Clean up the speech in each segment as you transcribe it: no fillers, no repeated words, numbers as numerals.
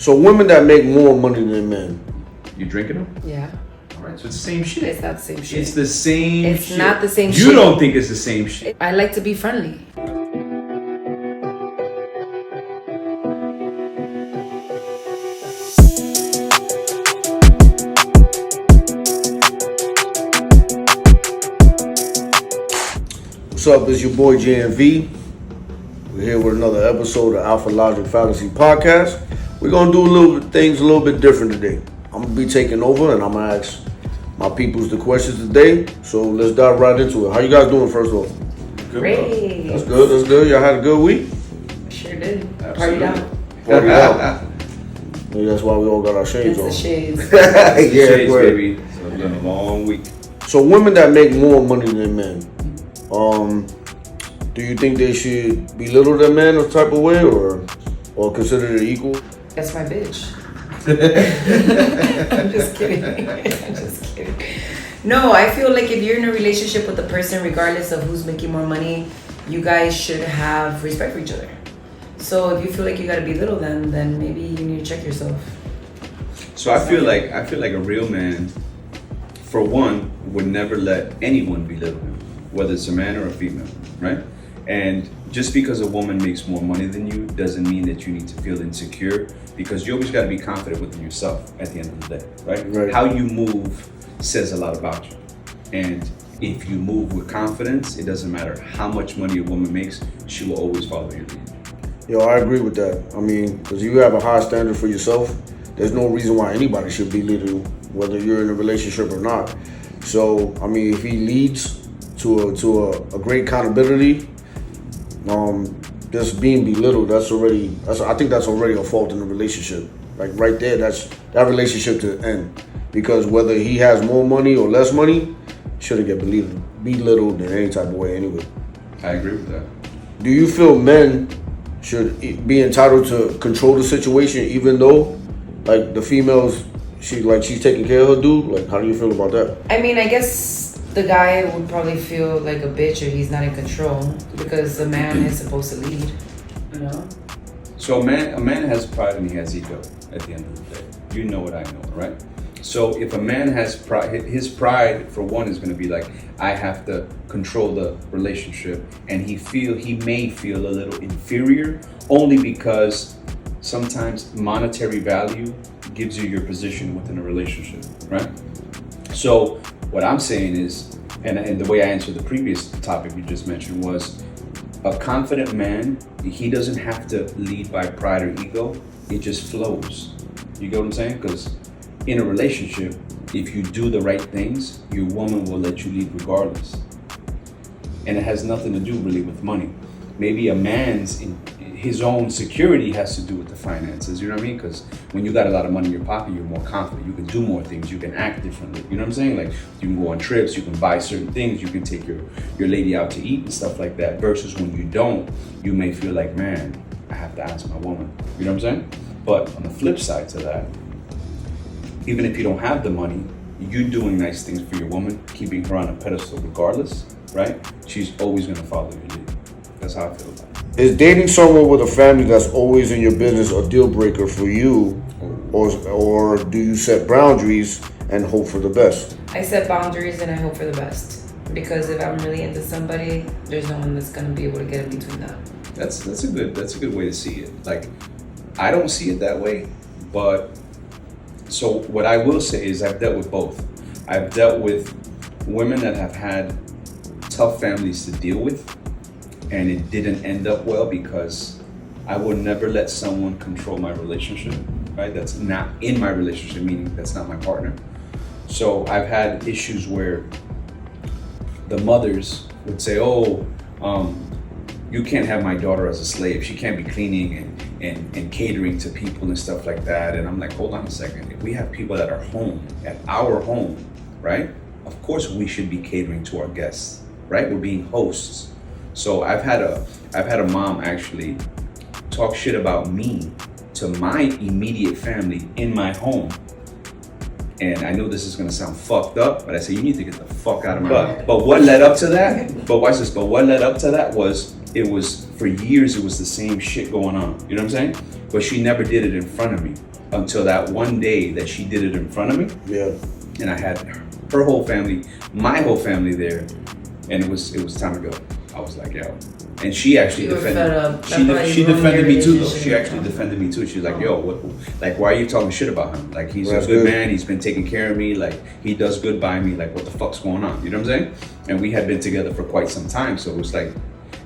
So women that make more money than men. You drinking them? Yeah. All right, so it's the same shit. It's not the same shit. It's the same It's shit. not the same shit. You don't think it's the same shit. I like to be friendly. What's up? It's your boy JNV. We're here with another episode of Alpha-Logic-Fallacies podcast. We're gonna do things a little bit different today. I'm gonna be taking over and I'm gonna ask my peoples the questions today. So let's dive right into it. How you guys doing first of all? Good, Great. That's good. That's good. Y'all had a good week. Sure did. Absolutely. Partied out. Party out. Maybe that's why we all got our shades It's on. the shades. Yeah, Shades, right. baby. So it's been a long week. So women that make more money than men, do you think they should belittle their men a type of way, or consider it equal? That's my bitch. I'm just kidding. I'm just kidding. No, I feel like if you're in a relationship with a person, regardless of who's making more money, you guys should have respect for each other. So if you feel like you gotta belittle them, then maybe you need to check yourself. So I feel like a real man, for one, would never let anyone belittle him, whether it's a man or a female, right? And just because a woman makes more money than you doesn't mean that you need to feel insecure, because you always got to be confident within yourself at the end of the day, right? How you move says a lot about you. And if you move with confidence, it doesn't matter how much money a woman makes, she will always follow your lead. Yo, I agree with that. I mean, because you have a high standard for yourself, there's no reason why anybody should belittle you, whether you're in a relationship or not. So, I mean, if he leads to a great accountability, just being belittled, I think that's already a fault in the relationship. Like right there, that relationship to end. Because whether he has more money or less money, shouldn't get belittled in any type of way anyway. I agree with that. Do you feel men should be entitled to control the situation, even though, like, the females, she's taking care of her dude? Like, how do you feel about that? I mean, I guess the guy would probably feel like a bitch if he's not in control, because the man is supposed to lead, you know? So a man has pride and he has ego at the end of the day. You know what I know, right? So if a man has pride, his pride, for one, is going to be like, I have to control the relationship, and he may feel a little inferior, only because sometimes monetary value gives you your position within a relationship, right? So what I'm saying is, and the way I answered the previous topic you just mentioned was, a confident man, he doesn't have to lead by pride or ego. It just flows. You get what I'm saying? Because in a relationship, if you do the right things, your woman will let you lead regardless. And it has nothing to do really with money. Maybe a man's his own security has to do with the finances, you know what I mean? Because when you got a lot of money in your pocket, you're more confident. You can do more things. You can act differently. You know what I'm saying? Like, you can go on trips. You can buy certain things. You can take your lady out to eat and stuff like that. Versus when you don't, you may feel like, man, I have to ask my woman. You know what I'm saying? But on the flip side to that, even if you don't have the money, you doing nice things for your woman, keeping her on a pedestal regardless, right? She's always going to follow your lead. That's how I feel about it. Is dating someone with a family that's always in your business a deal breaker for you, or do you set boundaries and hope for the best? I set boundaries and I hope for the best, because if I'm really into somebody, there's no one that's gonna be able to get in between that. That's a good way to see it. Like, I don't see it that way, but so what I will say is I've dealt with both. I've dealt with women that have had tough families to deal with, and it didn't end up well, because I would never let someone control my relationship, right? That's not in my relationship, meaning that's not my partner. So I've had issues where the mothers would say, you can't have my daughter as a slave. She can't be cleaning and catering to people and stuff like that. And I'm like, hold on a second. If we have people that are home, at our home, right? Of course we should be catering to our guests, right? We're being hosts. So I've had a mom actually talk shit about me to my immediate family in my home, And I know this is gonna sound fucked up, but I said, you need to get the fuck out of my life. But what led up to that? But watch this. But what led up to that was, it was for years, it was the same shit going on. You know what I'm saying? But she never did it in front of me until that one day that she did it in front of me. Yeah. And I had her whole family, my whole family there, and it was time to go. I was like, yo. And she actually defended. She defended me too, though. She actually defended me too. She was like, yo, what? Like, why are you talking shit about him? Like, he's a good man. He's been taking care of me. Like, he does good by me. Like, what the fuck's going on? You know what I'm saying? And we had been together for quite some time, so it was like,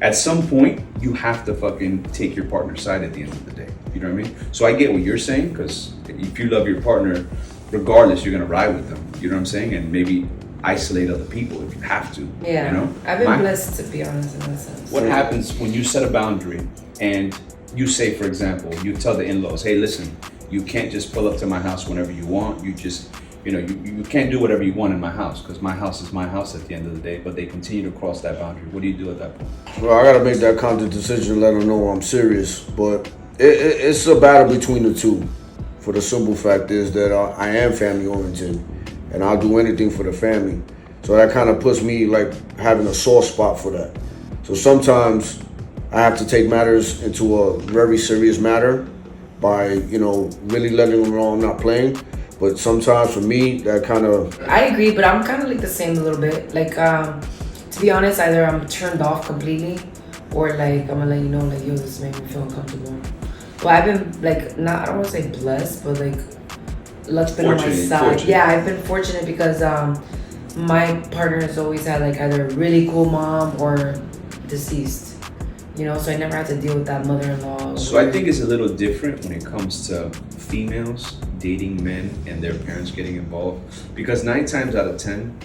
at some point, you have to fucking take your partner's side at the end of the day. You know what I mean? So I get what you're saying, because if you love your partner, regardless, you're gonna ride with them. You know what I'm saying? And maybe isolate other people if you have to. Yeah. You know? I've been blessed, to be honest, in that sense. What happens when you set a boundary and you say, for example, you tell the in-laws, hey, listen, you can't just pull up to my house whenever you want. You just, you know, you can't do whatever you want in my house, because my house is my house at the end of the day, but they continue to cross that boundary. What do you do at that point? Well, I gotta make that conscious decision, let them know I'm serious. But it's a battle between the two. For the simple fact is that I am family oriented, and I'll do anything for the family. So that kind of puts me like having a sore spot for that. So sometimes I have to take matters into a very serious matter by, you know, really letting them know I'm not playing. But sometimes for me, that kind of... I agree, but I'm kind of like the same a little bit. Like, to be honest, either I'm turned off completely, or like, I'm gonna let you know, like, yo, this made me feel uncomfortable. Well, I've been like, I don't want to say blessed, but like, luck's been on my side. Yeah, I've been fortunate because my partner has always had like either a really cool mom or deceased. You know, so I never had to deal with that mother-in-law. So I think it's a little different when it comes to females dating men and their parents getting involved, because 9 times out of 10,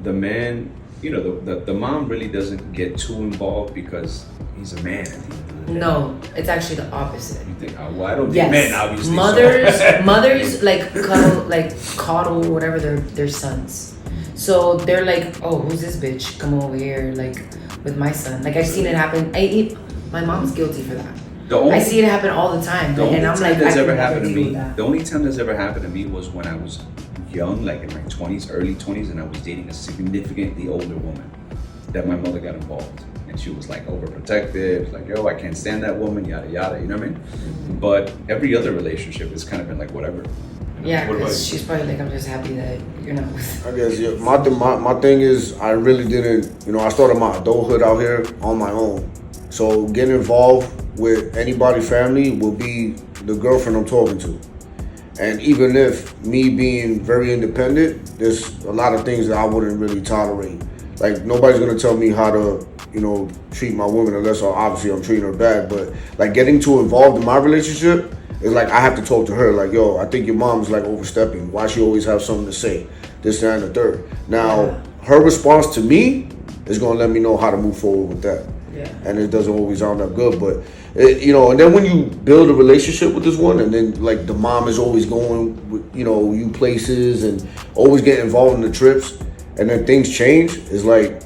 the man, you know, the mom really doesn't get too involved because he's a man. No, it's actually the opposite. You think, well, I don't think men, obviously. Mothers like coddle whatever their sons. So they're like, oh, who's this bitch? Come over here, like with my son. Like I've seen it happen. My mom's guilty for that. I see it happen all the time. The only time that's ever happened to me was when I was young, like in my 20s, early 20s, and I was dating a significantly older woman that my mother got involved. And she was like overprotective, like, yo, I can't stand that woman, yada, yada, you know what I mean? Mm-hmm. But every other relationship has kind of been like, whatever. Yeah, because she's probably like, I'm just happy that you're not with. I guess, yeah, my thing is, I really didn't, you know, I started my adulthood out here on my own. So getting involved with anybody's family will be the girlfriend I'm talking to. And even if me being very independent, there's a lot of things that I wouldn't really tolerate. Like, nobody's gonna tell me how to, you know, treat my woman unless obviously I'm treating her bad. But like getting too involved in my relationship is like I have to talk to her. Like, yo, I think your mom's like overstepping. Why she always have something to say? This, that, and the third. Now, her response to me is gonna let me know how to move forward with that. Yeah. And it doesn't always sound that good, but you know. And then when you build a relationship with this one, and then like the mom is always going, with, you know, you places and always getting involved in the trips, and then things change. It's like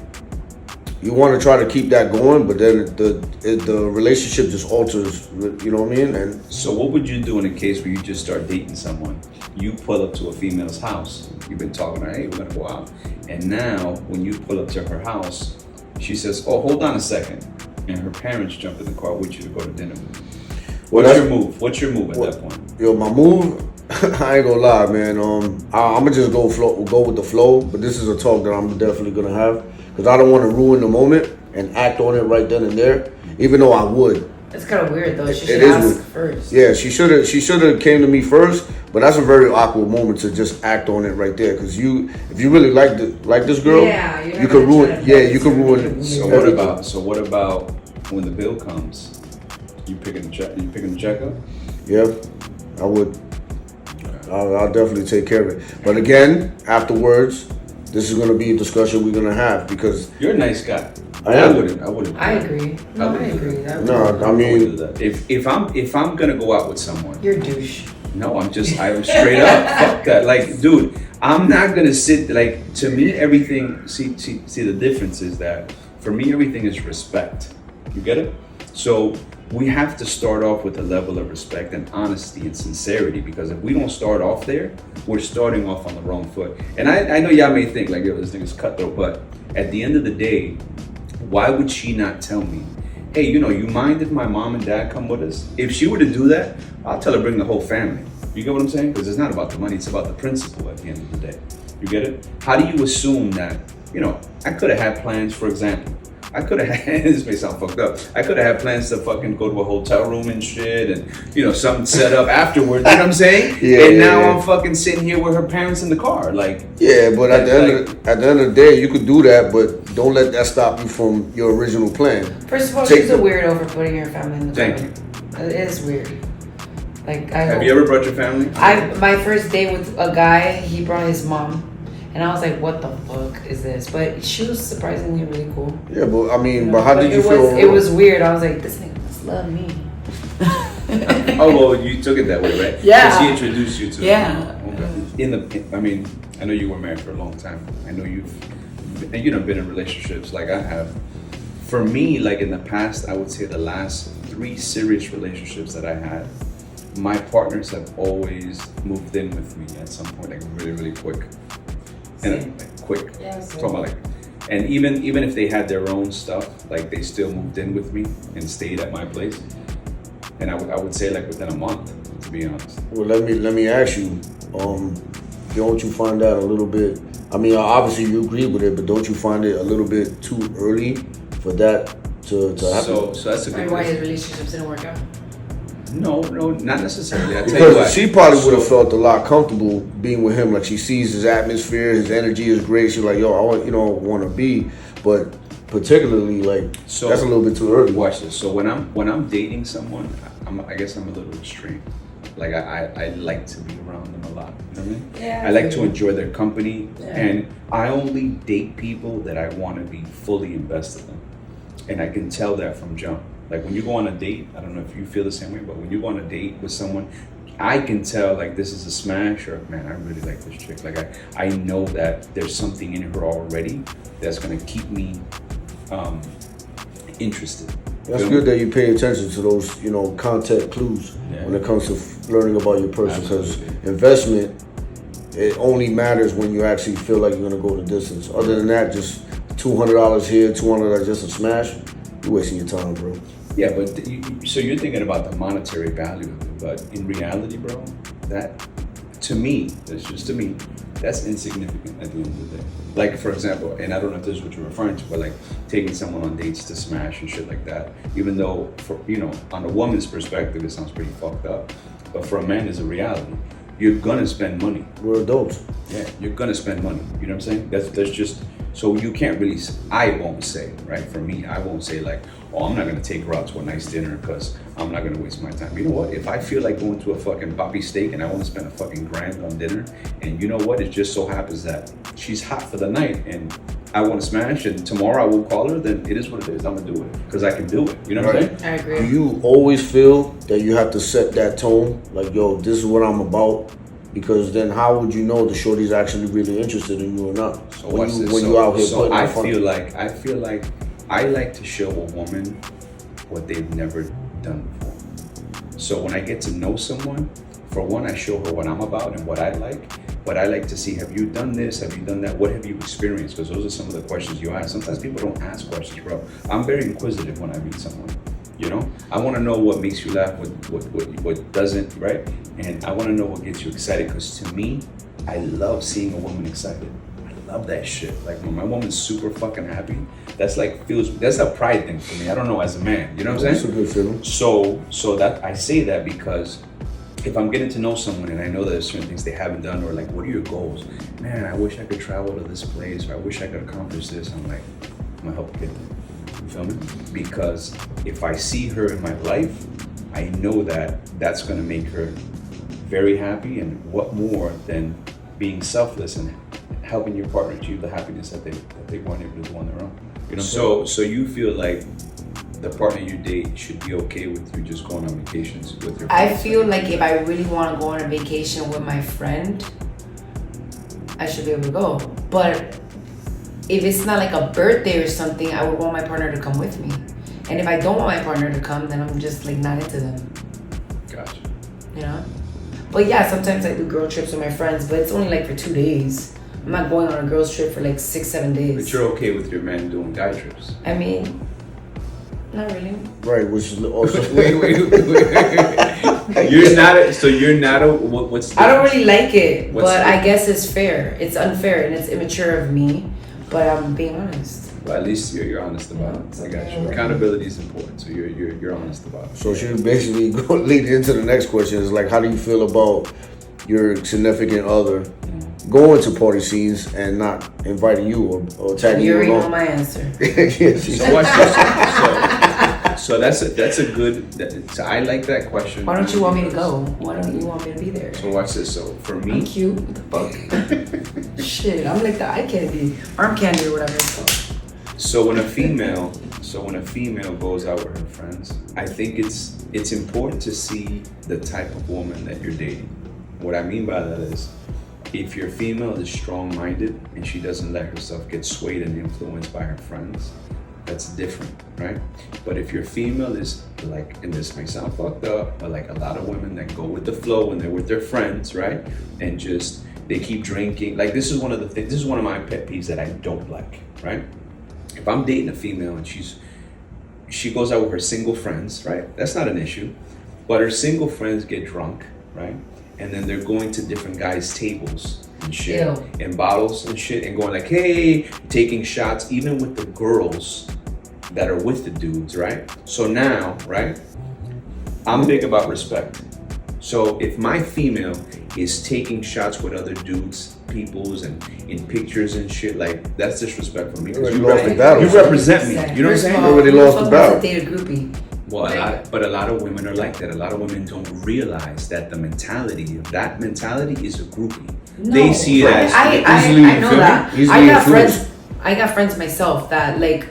you want to try to keep that going, but then the relationship just alters. You know what I mean? And so, what would you do in a case where you just start dating someone? You pull up to a female's house. You've been talking to her, hey, we're gonna go out, and now when you pull up to her house, she says, oh, hold on a second. And her parents jump in the car with you to go to dinner with you. What's your move? What's your move at that point? Yo, my move, I ain't gonna lie, man. I'm gonna just go with the flow. But this is a talk that I'm definitely gonna have, because I don't want to ruin the moment and act on it right then and there, even though I would. It's kind of weird though. She should ask first. Yeah, she should have came to me first. But that's a very awkward moment to just act on it right there, because if you really like this girl, you could ruin. Yeah, you could ruin. So what about when the bill comes? You picking the check up? Yeah, I would. I'll definitely take care of it. But again, afterwards, this is going to be a discussion we're going to have, because you're a nice guy. I wouldn't. I agree. No, I agree. No, I mean, if I'm gonna go out with someone, you're a douche. No, I'm straight up. Fuck that. Like, dude, I'm not gonna sit, like, to me, everything, see the difference is that, for me, everything is respect. You get it? So, we have to start off with a level of respect and honesty and sincerity, because if we don't start off there, we're starting off on the wrong foot. And I know y'all may think like, yo, this nigga's cutthroat, but at the end of the day, why would she not tell me, hey, you mind if my mom and dad come with us? If she were to do that, I'll tell her bring the whole family. You get what I'm saying? Because it's not about the money, it's about the principle at the end of the day. You get it? How do you assume that, I could have had plans, for example, I could have had, this may sound fucked up, I could have had plans to fucking go to a hotel room and shit and, something set up afterwards, you know what I'm saying? Yeah, and now I'm fucking sitting here with her parents in the car, like. Yeah, but at the end of the day, you could do that, but don't let that stop you from your original plan. First of all, she's a weirdo for putting your family in the car. Thank you. It is weird. Like, Have you ever brought your family? My first date with a guy, he brought his mom. And I was like, what the fuck is this? But she was surprisingly really cool. Yeah, but I mean, but how did you feel? It was weird. I was like, this nigga must love me. Oh, well, you took it that way, right? Yeah. She introduced you to Yeah. Okay. I know you were married for a long time. I know you've been in relationships like I have. For me, like in the past, I would say the last 3 serious relationships that I had, my partners have always moved in with me at some point, like really, really quick. And quick. Yeah, Talking about like, and even if they had their own stuff, like they still moved in with me and stayed at my place. And I would say like within a month, to be honest. Well, let me ask you, don't you find that a little bit? I mean, obviously you agree with it, but don't you find it a little bit too early for that to happen? So that's a good why his relationships didn't work out. No, not necessarily. I tell you Because what, she probably would have felt a lot comfortable being with him. Like she sees his atmosphere, his energy is great. She's like, yo, I want to be. But particularly, like, that's a little bit too early. Watch this. So when I'm dating someone, I guess I'm a little extreme. Like I like to be around them a lot. You know what I mean? Yeah. I like to enjoy their company, Yeah. and I only date people that I want to be fully invested in, and I can tell that from jump. Like when you go on a date, I don't know if you feel the same way, but when you go on a date with someone, I can tell like this is a smash, or man, I really like this chick. Like I know that there's something in her already that's gonna keep me interested. That's good that you pay attention to those, contact clues when it comes to learning about your person. Because investment, it only matters when you actually feel like you're gonna go the distance. Other than that, just $200 here, $200 just a smash. You're wasting your time, bro. Yeah, but so you're thinking about the monetary value of it, but in reality, bro, that to me, that's insignificant at the end of the day. Like for example, and I don't know if this is what you're referring to, but like taking someone on dates to smash and shit like that. Even though on a woman's perspective, it sounds pretty fucked up, but for a man, it's a reality. You're gonna spend money. We're adults. Yeah, you're gonna spend money. You know what I'm saying? That's just, so you can't really, I won't say, right? For me, I won't say like, oh, I'm not gonna take her out to a nice dinner because I'm not gonna waste my time. You know what? If I feel like going to a fucking Bobby Steak and I wanna spend a fucking grand on dinner, and you know what? It just so happens that she's hot for the night and I wanna smash, and tomorrow I will call her, then it is what it is. I'm gonna do it because I can do it. You know what I'm saying? I agree. Do you always feel that you have to set that tone? Like, yo, this is what I'm about? Because then how would you know the shorty's actually really interested in you or not? So when you out here putting I it fun. feel like I like to show a woman what they've never done before. So when I get to know someone, for one, I show her what I'm about and what I like. But I like to see, have you done this? Have you done that? What have you experienced? Because those are some of the questions you ask. Sometimes people don't ask questions, bro. I'm very inquisitive when I meet someone. I want to know what makes you laugh, what doesn't, right? And I want to know what gets you excited, because to me, I love seeing a woman excited. I love that shit. Like when my woman's super fucking happy, that's a pride thing for me. I don't know, as a man, you know what I'm saying? That's a good feeling. So that I say that because if I'm getting to know someone and I know that there's certain things they haven't done, or like, what are your goals? Man, I wish I could travel to this place, or I wish I could accomplish this. I'm like, I'm gonna help get there. You feel me? Because if I see her in my life, I know that that's gonna make her very happy, and what more than being selfless and helping your partner achieve the happiness that they weren't able to do on their own. So you feel like the partner you date should be okay with you just going on vacations with your I friends? feel like if I really want to go on a vacation with my friend, I should be able to go. But if it's not like a birthday or something, I would want my partner to come with me. And if I don't want my partner to come, then I'm just like not into them. Gotcha. You know? But yeah, sometimes I do girl trips with my friends, but it's only like for 2 days. I'm not going on a girls trip for like 6-7 days. But you're okay with your man doing guy trips? I mean, not really. Right, which is also Wait. You're not a what's the, I don't really like it, What's but the- I guess it's fair. It's unfair and it's immature of me, but I'm being honest. Well, at least you're honest about it. I got you. Accountability is important, so you're honest about it. So she basically lead into the next question is like, how do you feel about your significant other going to party scenes and not inviting you or tagging You you already know along? my answer. So watch this. So that's a good. So I like that question. Why don't you want me to go? Why don't you want me to be there? So watch this. So for I'm me, cute. What the fuck? Shit, I'm like the eye candy, arm candy, or whatever it's called. so when a female goes out with her friends, I think it's important to see the type of woman that you're dating. What I mean by that is, if your female is strong-minded and she doesn't let herself get swayed and influenced by her friends, that's different, right? But if your female is like, and this may sound fucked up, but like a lot of women that go with the flow when they're with their friends, right? And just, they keep drinking. Like this is one of the things, this is one of my pet peeves that I don't like, right? If I'm dating a female and she goes out with her single friends, right? That's not an issue. But her single friends get drunk, right? And then they're going to different guys' tables and shit, Ew. and bottles and shit, and going like, hey, taking shots, even with the girls that are with the dudes, right? So now, right, I'm big about respect. So if my female is taking shots with other dudes, peoples, and in pictures and shit, like, that's disrespectful to me. 'Cause You lost the battle. you represent me. You know what I'm First of saying? all, Already who lost fuck the battle. wants to date a groupie? Well, a lot of women are like that. A lot of women don't realize that the mentality of that mentality is a groupie. No. They see it as easily- I know that. easily I got influenced. friends. I got friends myself that like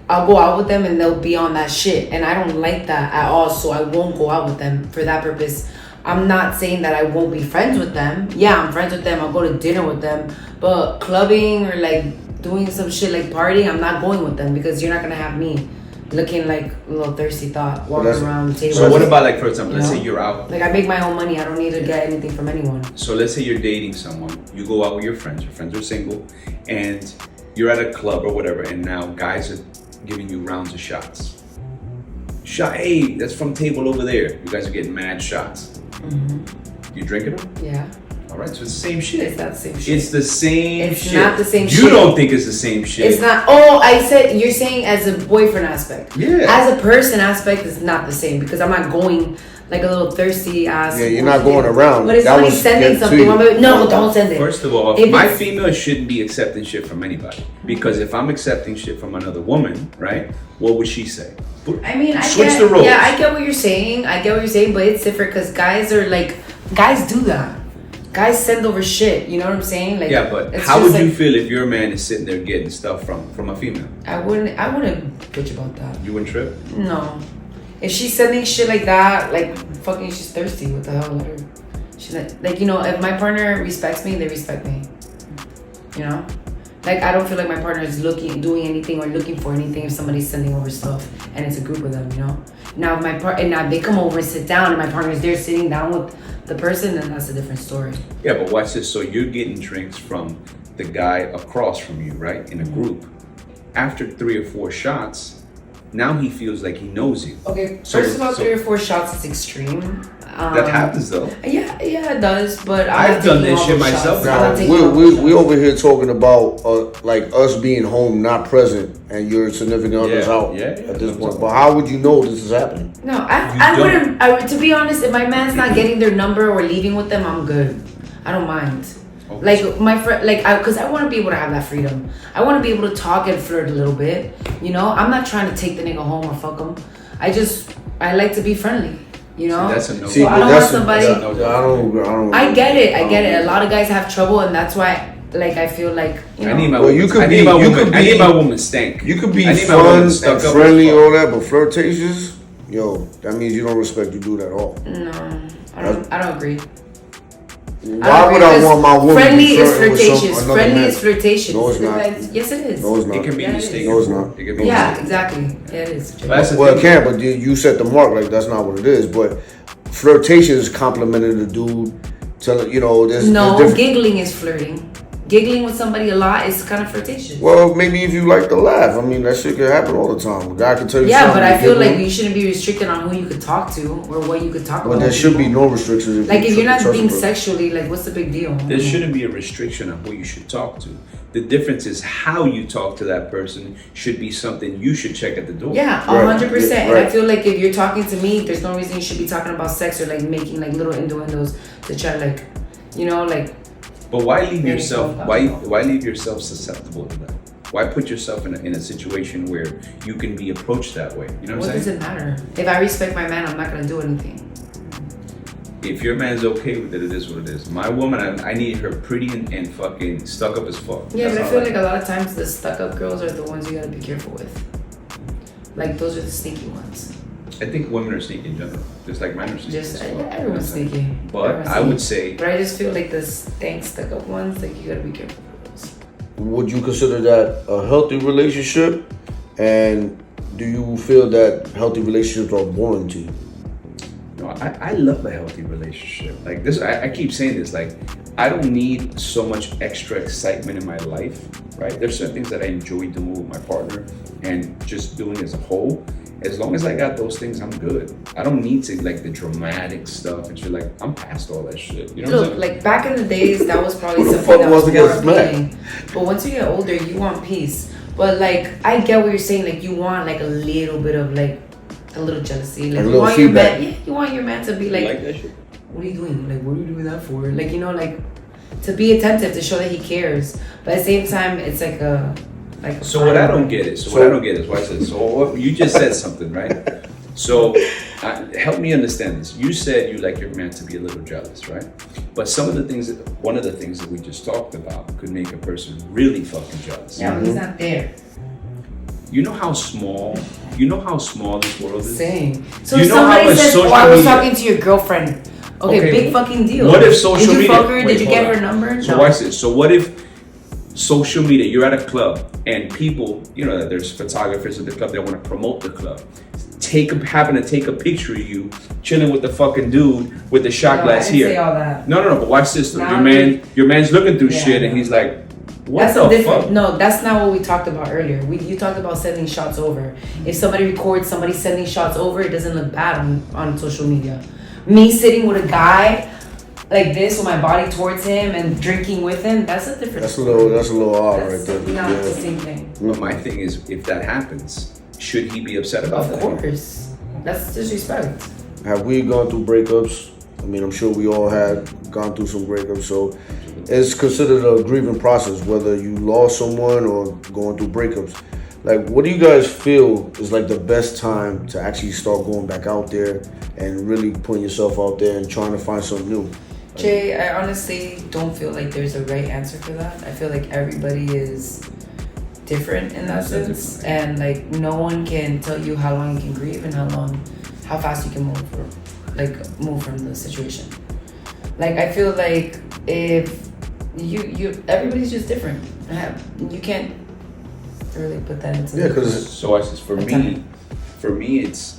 I'll go out with them and they'll be on that shit, and I don't like that at all. So I won't go out with them for that purpose. I'm not saying that I won't be friends with them. Yeah, I'm friends with them. I'll go to dinner with them, but clubbing or like doing some shit like partying, I'm not going with them because you're not gonna have me looking like a little thirsty thought walking that's- around the table. So what about, like, for example, let's You say know? you're out. Like I make my own money. I don't need to get anything from anyone. So let's say you're dating someone. You go out with your friends. Your friends are single, and you're at a club or whatever, and now guys are giving you rounds of shots. Shot, hey, that's from table over there. You guys are getting mad shots. You drinking them? Yeah, All right, so it's the same shit. it's not the same shit. It's the same It's shit. not the same You shit. don't think it's the same shit. It's not. Oh, I said you're saying as a boyfriend aspect. Yeah. As a person aspect is not the same because I'm not going like a little thirsty ass. Yeah, you're not going around. But if That somebody's was sending get to something, you. I'm like, no, don't send it. First of all, If my it's- female shouldn't be accepting shit from anybody. Because if I'm accepting shit from another woman, right, what would she say? I mean, I Switch get, the roles. Yeah, I get what you're saying. But it's different because guys are like, guys do that. Guys send over shit. You know what I'm saying? Like, Yeah, but it's how just would you like- feel if your man is sitting there getting stuff from a female? I wouldn't bitch about that. You wouldn't trip? No. If she's sending shit like that, like fucking she's thirsty, what the hell? Let her. She's like, you know, if my partner respects me, they respect me. You know? Like I don't feel like my partner is doing anything or looking for anything if somebody's sending over stuff and it's a group of them, you know? Now if now they come over and sit down and my partner's there sitting down with the person, then that's a different story. Yeah, but watch this. So you're getting drinks from the guy across from you, right? In a group. After 3 or 4 shots, now he feels like he knows you. Okay, So- first of all, so- 3 or 4 shots is extreme. That happens though. Yeah, it does. But I've done this shit myself. Now, we over here talking about like us being home, not present, and your significant other's out at this point. But how would you know this is happening? No, I wouldn't. To be honest, if my man's not getting their number or leaving with them, I'm good. I don't mind. Okay. Like my friend, because I want to be able to have that freedom. I want to be able to talk and flirt a little bit. You know, I'm not trying to take the nigga home or fuck him. I like to be friendly. You know, See, that's a no. So I don't want somebody. I don't. I get it. A lot of guys have trouble, and that's why. Like I feel like you know. I need my Well, woman. you could I be- need my you woman. could I need be- my woman stank. You could be I need my woman fun stuck and up friendly, as all fuck. that, but flirtatious, yo, that means you don't respect your dude at all. No, I don't agree. Why would I want my woman friendly to be is flirting with flirtatious. another Friendly man? is flirtatious. No, it's It not. depends. Yes, it is. No, it's not. It can be Yeah, it mistaken. is. No, it's not. It can be Yeah, mistaken. exactly. Yeah, it is. But that's the Well, it thing. can, but you set the mark. Like, that's not what it is. But flirtation is complimenting the dude. Telling, there's No, different. giggling is flirting. Giggling with somebody a lot is kind of flirtatious. Well, maybe if you like to laugh. I mean, that shit can happen all the time. A guy can tell you Yeah, something. but I you feel giggle. like you shouldn't be restricted on who you could talk to or what you could talk But about. there with should be people. no restrictions. Like, if you're not trust being a person. sexually, like, what's the big deal? There shouldn't be a restriction on who you should talk to. The difference is how you talk to that person should be something you should check at the door. Yeah, Right. 100%. Yeah, And I right. feel like if you're talking to me, there's no reason you should be talking about sex or like making like little innuendos to try like, like. But why leave Very yourself? comfortable. Why leave yourself susceptible to that? Why put yourself in a situation where you can be approached that way? You know what What I'm does saying? it matter? If I respect my man, I'm not gonna do anything. If your man's okay with it, it is what it is. My woman, I need her pretty and fucking stuck up as fuck. Yeah, That's but I all feel like a lot of times the stuck-up girls are the ones you gotta be careful with. Like those are the sneaky ones. I think women are sneaky in general, just like men are sneaky. Just as well. everyone's sneaky. But Everyone's I would sneaky. say But I just feel like the stank stuck-up ones, like you gotta be careful with those. Would you consider that a healthy relationship? And do you feel that healthy relationships are boring to you? no, I love a healthy relationship. Like this, I keep saying this. Like I don't need so much extra excitement in my life, right? There's certain things that I enjoy doing with my partner and just doing as a whole. As long as I got those things, I'm good. I don't need to like the dramatic stuff and shit. Like I'm past all that shit. You know what I'm Look, saying? like back in the days, that was probably Who the something fuck that was wants to more get smacked? appealing. But once you get older, you want peace. But like, I get what you're saying. Like, you want like a little bit of like a little jealousy. Like, A you little want feedback. your man. Yeah, you want your man to be You like, like that shit? what are you doing? Like, what are you doing that for? Like, like to be attentive to show that he cares. But at the same time, it's like a So what I don't get is, watch this. So what, you just said something, right? So help me understand this. You said you like your man to be a little jealous, right? But one of the things that we just talked about could make a person really fucking jealous. Yeah, but he's not there. You know how small this world is? Same. So You if know how somebody much says, social "Oh, I was media- talking to your girlfriend." Okay, big fucking deal. What if social Did you media? fuck her? Wait, Did you hold get on. her number? So No. watch this. So what if social media? You're at a club and people, there's photographers at the club that want to promote the club. Happen to take a picture of you chilling with the fucking dude with the shot No, glass I didn't here. say all that. No. But watch this. Nah, Your man's looking through Yeah, shit and no. he's like, what That's the a different. fuck? No, that's not what we talked about earlier. You talked about sending shots over. If somebody records somebody sending shots over, it doesn't look bad on social media. Me sitting with a guy like this with my body towards him and drinking with him, that's a different. That's a little odd That's right there. not the Yeah. same thing. But my thing is, if that happens, should he be upset about Of that? course, that's disrespect. Have we gone through breakups? I mean, I'm sure we all had gone through some breakups. So it's considered a grieving process, whether you lost someone or going through breakups. Like, what do you guys feel is like the best time to actually start going back out there and really putting yourself out there and trying to find something new? Jay, I honestly don't feel like there's a right answer for that. I feel like everybody is different in that sense, and like no one can tell you how long you can grieve and how fast you can move from the situation. Like I feel like if everybody's just different. You can't really put that into Yeah, because So watch this. For Exactly. me, it's,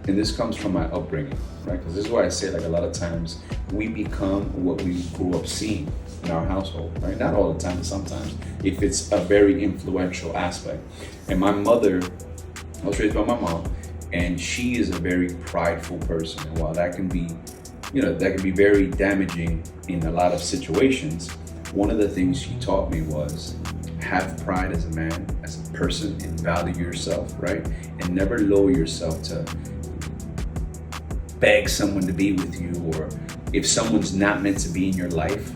and this comes from my upbringing, right? Because this is why I say, like, a lot of times we become what we grew up seeing in our household, right? Not all the time, but sometimes, if it's a very influential aspect. And my mother, I was raised by my mom, and she is a very prideful person. And while that can be, that can be very damaging in a lot of situations, one of the things she taught me was have pride as a man, as a person, and value yourself, right? And never lower yourself to beg someone to be with you, or if someone's not meant to be in your life,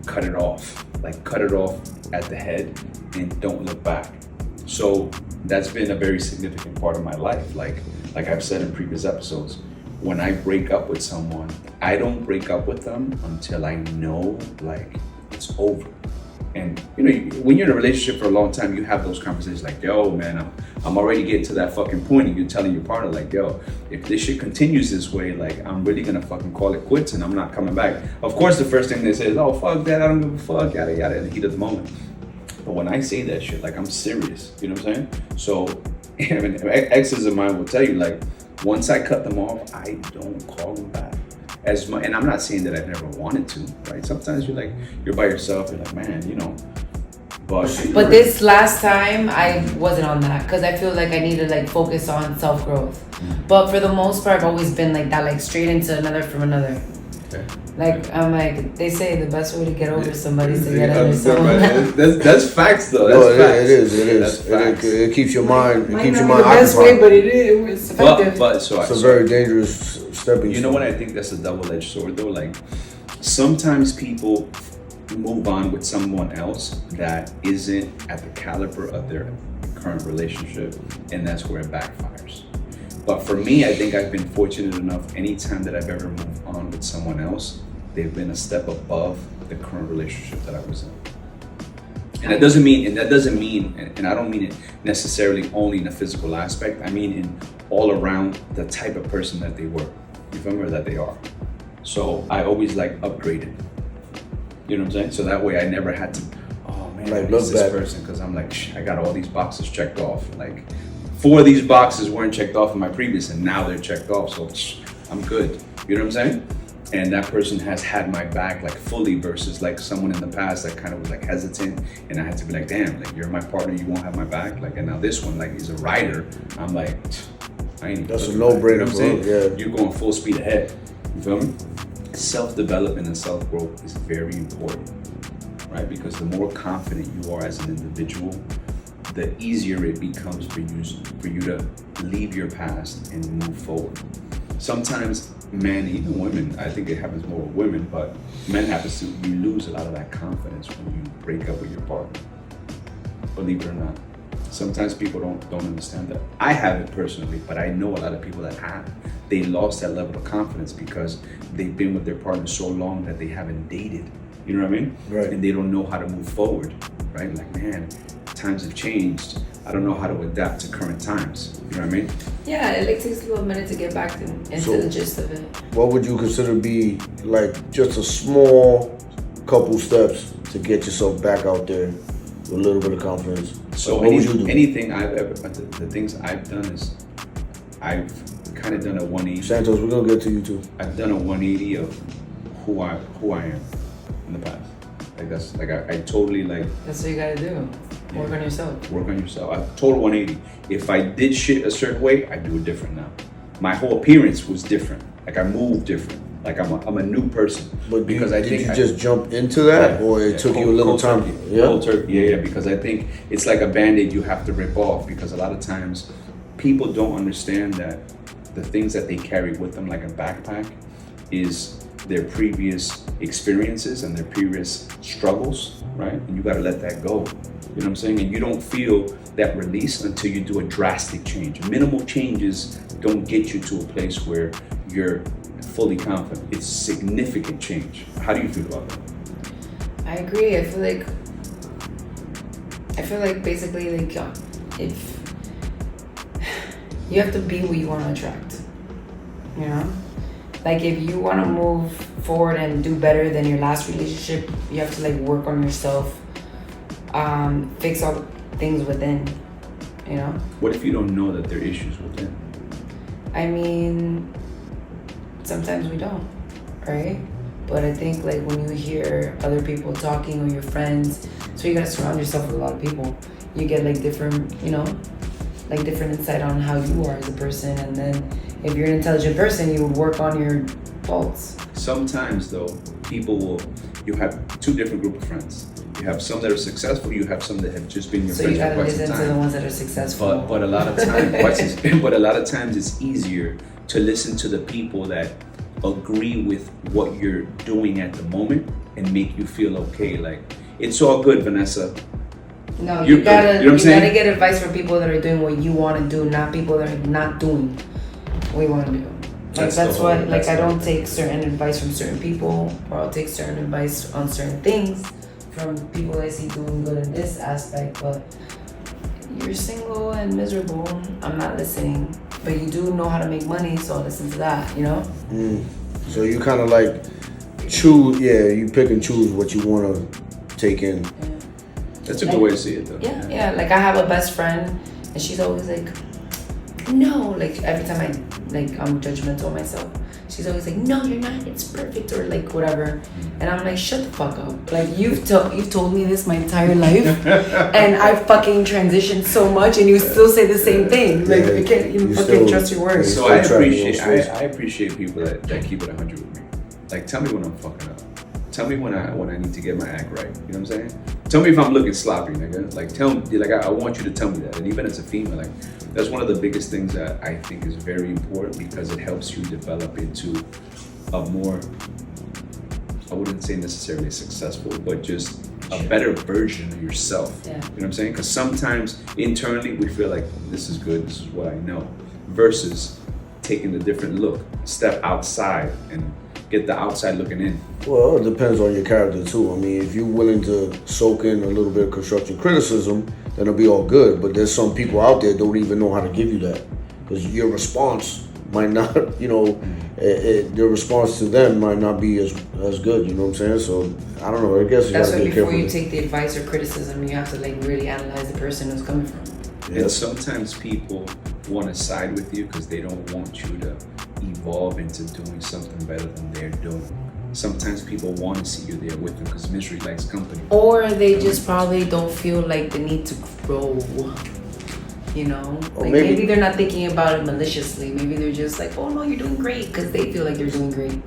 cut it off. Like cut it off at the head and don't look back. So that's been a very significant part of my life. Like I've said in previous episodes, when I break up with someone, I don't break up with them until I know like it's over. And you know, when you're in a relationship for a long time, you have those conversations like, yo, man, I'm already getting to that fucking point, and you're telling your partner like, yo, if this shit continues this way, like, I'm really gonna fucking call it quits, and I'm not coming back. Of course, the first thing they say is, oh, fuck that, I don't give a fuck, yada yada, in the heat of the moment. But when I say that shit, like, I'm serious. You know what I'm saying? So, I mean, exes of mine will tell you, like, once I cut them off, I don't call them back. As much, and I'm not saying that I've never wanted to, right? Sometimes you're by yourself, you're like, man, you know. But this last time, I wasn't on that because I feel like I need to like focus on self growth. But for the most part, I've always been like that, like straight into another from another. Okay. Like I'm like they say, the best way to get over somebody is to get under someone. That's facts though. No, That's it facts. is. It keeps your mind. It keeps your Not mind the best occupied. way, but it's effective. But It's a very dangerous stepping you know what, I think that's a double-edged sword though. Like sometimes people move on with someone else that isn't at the caliber of their current relationship, and that's where it backfires. But for me, I think I've been fortunate enough, anytime that I've ever moved on with someone else, they've been a step above the current relationship that I was in. And that doesn't mean, and I don't mean it necessarily only in a physical aspect, I mean in all around the type of person that they were, you remember that they are. So I always like upgraded. You know what I'm saying? So that way I never had to, oh man, Like, who's this person? Because I'm like, I got all these boxes checked off. Like 4 of these boxes weren't checked off in my previous, and now they're checked off. So I'm good. You know what I'm saying? And that person has had my back like fully versus like someone in the past that kind of was like hesitant, and I had to be like, damn, like you're my partner, you won't have my back. Like, and now this one, like he's a rider. I'm like, I ain't. That's a no-brainer, you know what I'm saying? yeah. You're going full speed ahead. You feel me? Self-development and self-growth is very important, right? Because the more confident you are as an individual, the easier it becomes for you to leave your past and move forward. Sometimes men, even women, I think it happens more with women, but men happens to, you lose a lot of that confidence when you break up with your partner. Believe it or not. Sometimes people don't understand that. I have it personally, but I know a lot of people that have. They lost that level of confidence because they've been with their partner so long that they haven't dated. You know what I mean? Right. And they don't know how to move forward, right? Like, man, times have changed. I don't know how to adapt to current times. You know what I mean? Yeah, it like takes a little minute to get back into So- the gist of it. What would you consider be like just a small couple steps to get yourself back out there with a little bit of confidence? So Like, what would you do? anything I've ever, the things I've done is I've kind of done a 180. Santos, we're gonna get to you too. I've done a 180 of who I am in the past. Like that's like I totally like That's what you gotta do. Work on yourself. work on yourself. I total 180. If I did shit a certain way, I do it different now. My whole appearance was different. Like I moved different. Like I'm a new person. But because did I think you just jump into that, or it took you a little cold time? turkey. Yeah. Cold turkey. Yeah. Because I think it's like a Band-Aid you have to rip off, because a lot of times people don't understand that the things that they carry with them, like a backpack, is their previous experiences and their previous struggles, right? And you got to let that go. You know what I'm saying? And you don't feel that release until you do a drastic change. Minimal changes don't get you to a place where you're fully confident. It's significant change. How do you feel about that? I agree. I feel like basically like if you have to be who you want to attract, you know? Like if you want to move forward and do better than your last relationship, you have to like work on yourself, fix all things within, you know? What if you don't know that there are issues within? I mean, sometimes we don't, right? But I think like when you hear other people talking or your friends, so you gotta surround yourself with a lot of people. You get like different, you know, like different insight on how you are as a person. And then if you're an intelligent person, you would work on your faults. Sometimes though, you have two different group of friends. You have some that are successful, you have some that have just been your So friends you for gotta quite some listen time. to the ones that are successful. But a lot of times, but a lot of times it's easier to listen to the people that agree with what you're doing at the moment and make you feel okay. Like, it's all good, Vanessa. No, You- you gotta you know what I'm saying? gotta get advice from people that are doing what you want to do, not people that are not doing what you want to do. Like That's that's the why, whole- like that's I the don't whole take certain advice from certain people, or I'll take certain advice on certain things from people I see doing good in this aspect, but you're single and miserable. I'm not listening. But you do know how to make money, so I'll listen to that, you know? So you kind of like choose, you pick and choose what you want to take in. Yeah. That's a good way to see it, though. Yeah. Like I have a best friend, and she's always like, no. Like every time I'm judgmental of myself, she's always like, no, you're not. It's perfect, or like whatever. And I'm like, shut the fuck up. Like you've told me this my entire life, and I fucking transitioned so much, and you still say the same thing. Like I can't even fucking trust your words. So I appreciate people that keep it 100 with me. Like, tell me when I'm fucking up. Tell me when I need to get my act right. You know what I'm saying? Tell me if I'm looking sloppy, nigga. Like, tell me, like, I want you to tell me that. And even as a female, like, that's one of the biggest things that I think is very important because it helps you develop into a more, I wouldn't say necessarily successful, but just a better version of yourself. Yeah. You know what I'm saying? Because sometimes internally we feel like this is good, this is what I know, versus taking a different look, step outside and get the outside looking in. Well, it depends on your character too. I mean, if you're willing to soak in a little bit of constructive criticism, then it'll be all good. But there's some people out there don't even know how to give you that, because your response might not, your response to them might not be as good. You know what I'm saying? So I don't know. I guess you That's gotta why be before careful. you take the advice or criticism, you have to like really analyze the person who's coming from. And sometimes people want to side with you because they don't want you to evolve into doing something better than they're doing. Sometimes people want to see you there with them because misery likes company. Or they just probably don't feel like the need to grow. You know? Or Like maybe they're not thinking about it maliciously. Maybe they're just like, oh no, you're doing great, because they feel like they're doing great.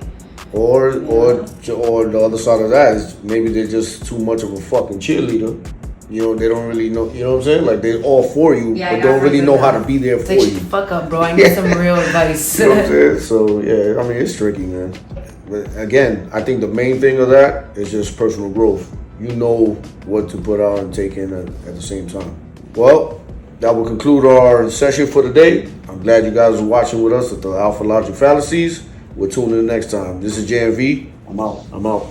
Or the other side of that is maybe they're just too much of a fucking cheerleader. You know, they don't really know. You know what I'm saying? Like they're all for you, but don't really know how to be there for Like, shut you. the fuck up, bro. I need some real advice. You know what I'm saying? So yeah, I mean it's tricky, man. But again, I think the main thing of that is just personal growth. You know what to put out and take in at the same time. Well, that will conclude our session for today. I'm glad you guys are watching with us at the Alpha-Logic-Fallacies. We'll tune in next time. This is JMV. I'm out.